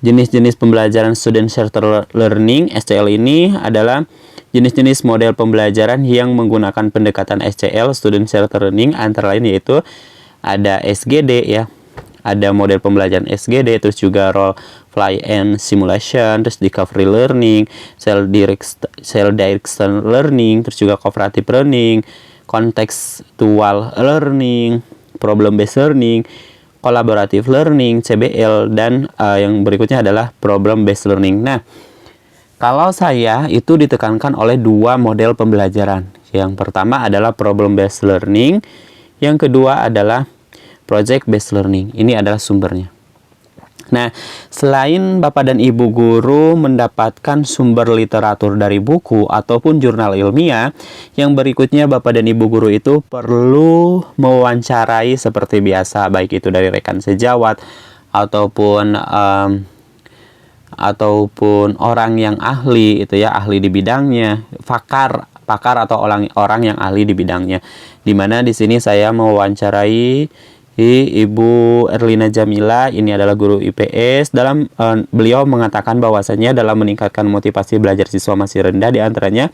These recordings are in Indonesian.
jenis-jenis pembelajaran Student Centered Learning (SCL) ini adalah jenis-jenis model pembelajaran yang menggunakan pendekatan SCL (Student Centered Learning), antara lain yaitu ada SGD ya. Ada model pembelajaran SGD, terus juga role play and simulation, terus discovery learning, self directed learning, terus juga cooperative learning, contextual learning, problem based learning, collaborative learning, CBL, dan yang berikutnya adalah problem based learning. Nah, kalau saya itu ditekankan oleh dua model pembelajaran. Yang pertama adalah problem based learning, yang kedua adalah project based learning. Ini adalah sumbernya. Nah, selain Bapak dan Ibu guru mendapatkan sumber literatur dari buku ataupun jurnal ilmiah, yang berikutnya Bapak dan Ibu guru itu perlu mewawancarai seperti biasa, baik itu dari rekan sejawat ataupun orang yang ahli itu ya, ahli di bidangnya, pakar atau orang yang ahli di bidangnya. Dimana di sini saya mewawancarai Ibu Erlina Jamila, ini adalah guru IPS. Beliau mengatakan bahwasanya dalam meningkatkan motivasi belajar siswa masih rendah, diantaranya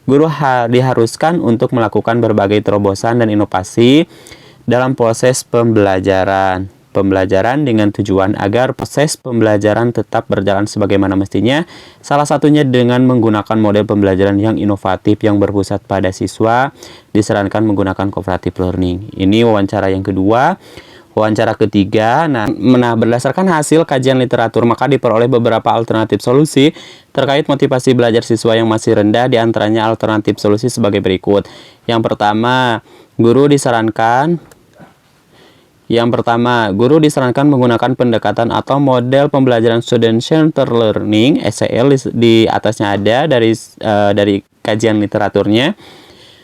guru diharuskan untuk melakukan berbagai terobosan dan inovasi dalam proses pembelajaran dengan tujuan agar proses pembelajaran tetap berjalan sebagaimana mestinya. Salah satunya dengan menggunakan model pembelajaran yang inovatif yang berpusat pada siswa, disarankan menggunakan cooperative learning. Ini wawancara yang kedua. Wawancara ketiga, nah berdasarkan hasil kajian literatur maka diperoleh beberapa alternatif solusi terkait motivasi belajar siswa yang masih rendah, diantaranya alternatif solusi sebagai berikut. Yang pertama, guru disarankan menggunakan pendekatan atau model pembelajaran Student Centered Learning (SCL). Di atasnya ada dari kajian literaturnya.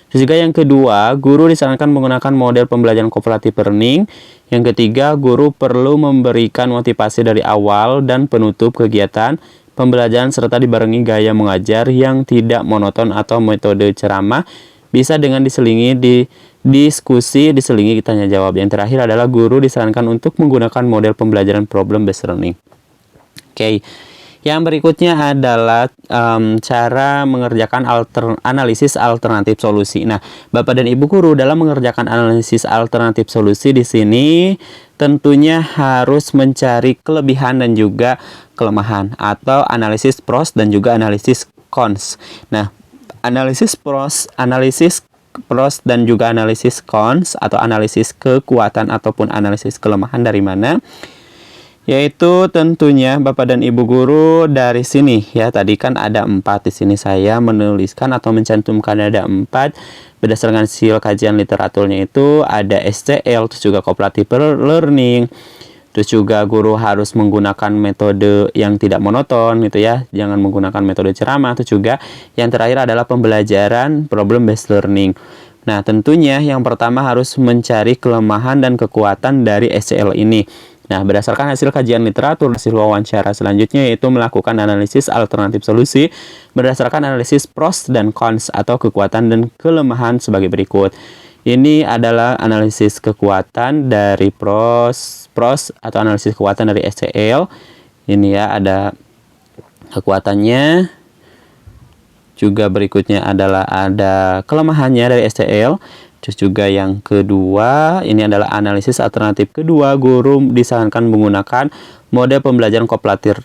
Terus juga yang kedua, guru disarankan menggunakan model pembelajaran cooperative learning. Yang ketiga, guru perlu memberikan motivasi dari awal dan penutup kegiatan pembelajaran serta dibarengi gaya mengajar yang tidak monoton atau metode ceramah, bisa dengan diselingi diskusi diselingi tanya jawab. Yang terakhir adalah guru disarankan untuk menggunakan model pembelajaran problem based learning. Oke. Yang berikutnya adalah cara mengerjakan analisis alternatif solusi. Nah, Bapak dan Ibu guru dalam mengerjakan analisis alternatif solusi di sini tentunya harus mencari kelebihan dan juga kelemahan, atau analisis pros dan juga analisis cons. Nah, analisis pros dan juga analisis cons atau analisis kekuatan ataupun analisis kelemahan dari mana? Yaitu tentunya Bapak dan Ibu guru dari sini ya, tadi kan ada 4, di sini saya menuliskan atau mencantumkan ada 4 berdasarkan hasil kajian literaturnya. Itu ada SCL, terus juga cooperative learning, terus juga guru harus menggunakan metode yang tidak monoton gitu ya, jangan menggunakan metode ceramah. Terus juga yang terakhir adalah pembelajaran problem based learning. Nah, tentunya yang pertama harus mencari kelemahan dan kekuatan dari SCL ini. Nah, berdasarkan hasil kajian literatur, hasil wawancara selanjutnya yaitu melakukan analisis alternatif solusi berdasarkan analisis pros dan cons atau kekuatan dan kelemahan sebagai berikut. Ini adalah analisis kekuatan dari pros atau analisis kekuatan dari SCL. Ini ya, ada kekuatannya. Juga berikutnya adalah ada kelemahannya dari SCL. Terus juga yang kedua, ini adalah analisis alternatif kedua. Guru disarankan menggunakan model pembelajaran cooperative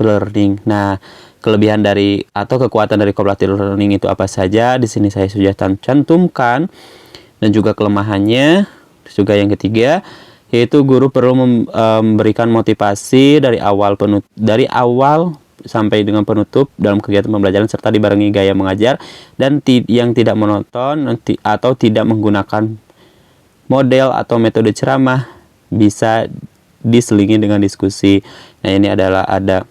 learning. Nah, kelebihan dari atau kekuatan dari cooperative learning itu apa saja? Di sini saya sudah cantumkan, dan juga kelemahannya. Terus juga yang ketiga, yaitu guru perlu memberikan motivasi dari awal sampai dengan penutup dalam kegiatan pembelajaran serta dibarengi gaya mengajar dan yang tidak monoton atau tidak menggunakan model atau metode ceramah, bisa diselingi dengan diskusi. Nah, ini adalah ada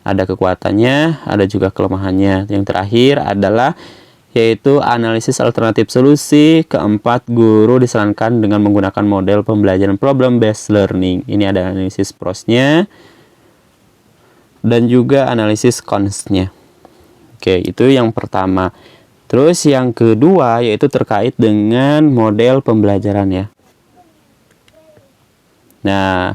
kekuatannya, ada juga kelemahannya. Yang terakhir adalah yaitu analisis alternatif solusi. Keempat, guru disarankan dengan menggunakan model pembelajaran problem based learning. Ini ada analisis prosnya dan juga analisis cons-nya. Oke, itu yang pertama. Terus yang kedua yaitu terkait dengan model pembelajaran ya. Nah,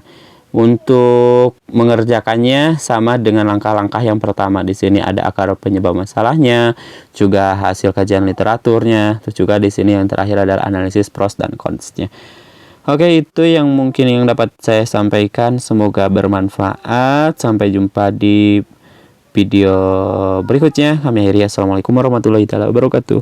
Untuk mengerjakannya sama dengan langkah-langkah yang pertama. Di sini ada akar penyebab masalahnya, juga hasil kajian literaturnya, terus juga di sini yang terakhir adalah analisis pros dan cons-nya. Oke, itu yang mungkin yang dapat saya sampaikan. Semoga bermanfaat. Sampai jumpa di video berikutnya. Kami akhiri. Assalamualaikum warahmatullahi wabarakatuh.